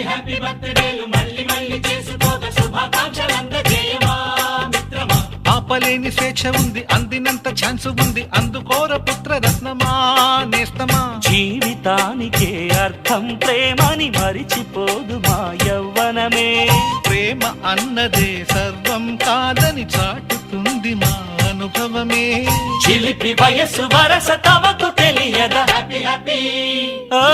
Happy happy బర్త్డేలు మళ్ళీ మళ్ళీ చేసుకోక శుభాకాంక్షలందజేయమా మిత్రమా. ఆపలేని స్వేచ్ఛ ఉంది, అందినంత ఛాన్స్ ఉంది, అందుకోర పుత్ర రత్నమా నేస్తమా. జీవితానికే అర్థం ప్రేమని మరిచిపోదు మా యవ్వనమే. ప్రేమ అన్నదే సర్వం కాదని చాటుతుంది మా అనుభవమే. చిలిపి వయస్సు వరస తమకు తెలియదా. హ్యాపీ హ్యాపీ ఓ